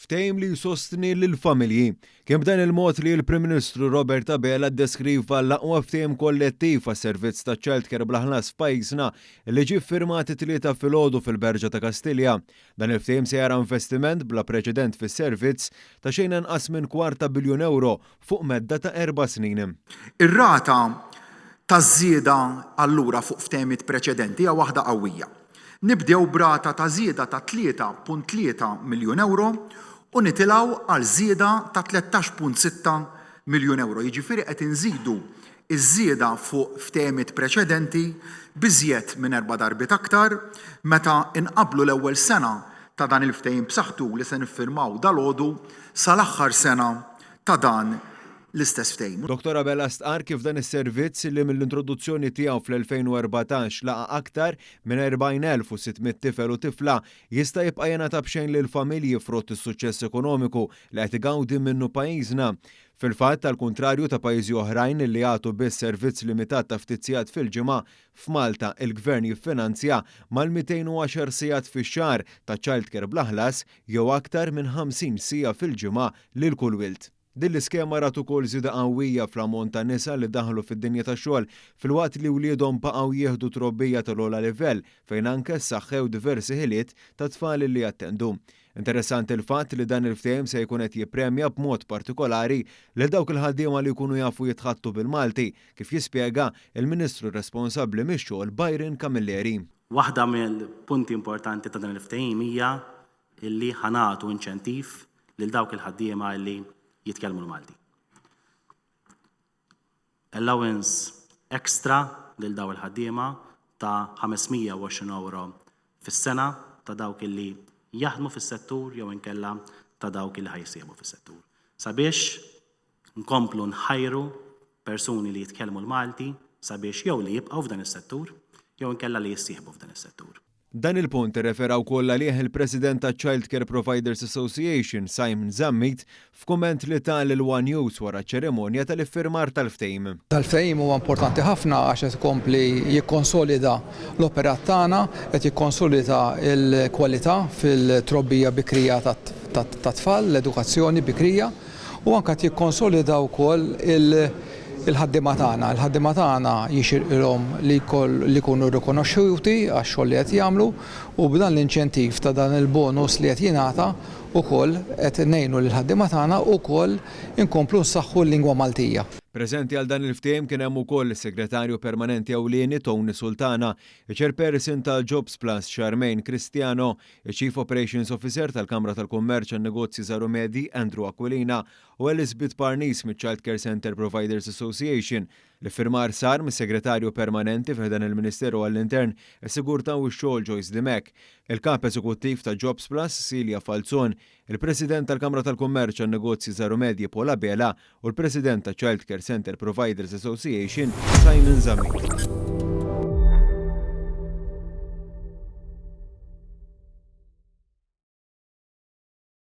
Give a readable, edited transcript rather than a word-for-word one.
Ftehim li jsostni lill-familji. Kien b'dan il-mod li l-Prim Ministru Robert Abela ddeskriva l-aqwa ftehim kollettiv għas-servizz ta' childcare bl-ħlas f'pajjiżna li ġie ffirmat it-tlieta filgħodu fil-Berġa ta' Kastilja. Dan il-ftehim se jara investiment bla preċedent fis-servizz ta' xejn inqas minn €250 miljun fuq medda ta' 4 snin. Ir-rata taż-żieda allura fuq ftehimiet preċedenti hija waħda qawwija. Nibdew b'rata ta' żieda ta' €3.3 miljun u nitilgħu għal żieda ta' €13.6 miljun. Jiġifieri qed inżidu iż-żieda fuq ftehimiet preċedenti biżjed minn 4 darbiet aktar meta inqabblu l-ewwel sena ta' dan il-ftehim b'saħħtu li se niffirmaw dalgħodu sal-aħħar sena ta' dan l-istess ftehim. Dr. Abela stqar kif dan is-servizz li mill-introduzzjoni tiegħu fl-2014 laqa aktar minn 40,600 tifel u tifla jista' jibqa' jingħata b'xejn lill-familji frott is-suċċess ekonomiku li qed igawdi minnu pajjiżna. Fil-fatt tal-kuntrarju ta' pajjiżi oħrajn li jagħtu biss servizz limitat ta' ftit sigħat fil-ġimgħa, f'Malta il-Gvern jiffinanzja mal-210 sigħat fix-xahar ta' childcare bl-aħlas jew aktar minn 50 siegħa fil-ġimgħa lil kull wild. Din l-iskema rat ukoll żieda qawwija fl-ammont ta' nisa li daħlu fid-dinja tax-xogħol filwaqt li wliedhom baqgħu jieħdu trobbija tal-ogħla livell fejn anke ssaħħew diversi ħiliet ta' tfal li jattendu. Interessanti l-fatt li dan il-ftehim se jkun qed jippremja b'mod partikolari lil dawk il-ħaddiema li jkunu jafu jitħattu bil-Malti, kif jispjega il-Ministru responsabbli mix-xogħol Byron Camilleri. Waħda mill-punti importanti ta' dan il-ftehim hija illi ħanatu inċentiv lil dawk il-ħaddiema li jitkellmu l-Malti. Allowance extra lil daw il-ħaddiema ta' €520 fis-sena ta' dawk illi jaħdmu fis-settur jew inkella ta' dawk illi ħajsibu fis-settur. Sabiex nkomplu nħajru persuni li jitkellmu l-Malti sabiex jew li jibqgħu f'dan is-settur jew inkella li jissieħbu f'dan is-settur. Dan il-punt irrefera wkoll għalih il-President ta' Childcare Providers Association, Simon Zammit, f'kumment li ta' l-One News wara ċ-ċerimonja tal-iffirmar tal-ftehim. Tal-ftehim huwa importanti ħafna għax qed ikompli jikkonsolida l-operat tagħna, qed jikkonsolida l-kwalità fil-trobbija bikrija tat-tfal, l-edukazzjoni bikrija u anke qed jikkonsolida wkoll il-ħaddiema tagħna. Il-ħaddiema tagħna jixirqilhom li jkunu rikonoxxuti għax-xogħol li qed jagħmlu u b'dan l-inċentiv ta' dan il-bonus li qed jingħata wkoll qed ngħinu lill-ħaddiema tagħna wkoll inkomplu nsaħħu l-lingwa Maltija. Preżenti għal dan il-ftehim kien hemm ukoll is-Segretarju Permanenti Ewlieni Tony Sultana, il-Chairperson tal-Jobs Plus Charmaine Cristiano, il-Chief Operations Officer tal-Kamra tal-Kummerċ għan Negozji Żaru Medji Andrew Aquilina u Elizabeth Parnis mill-Childcare Center Providers Association. L-iffirmar sar mis-Segretarju Permanenti f'dan il-Ministeru għall-Intern is-Sigurtà u x-Xogħol Joyce Dimek, il-Kap Eżekuttiv ta' Jobs Plus Silja Falzon, il-President tal-Kamra tal-Kummerċ għan Negozji Żaru Medji Paul Abela u l-President ta' Childcare Center Providers Association Simon Zammit.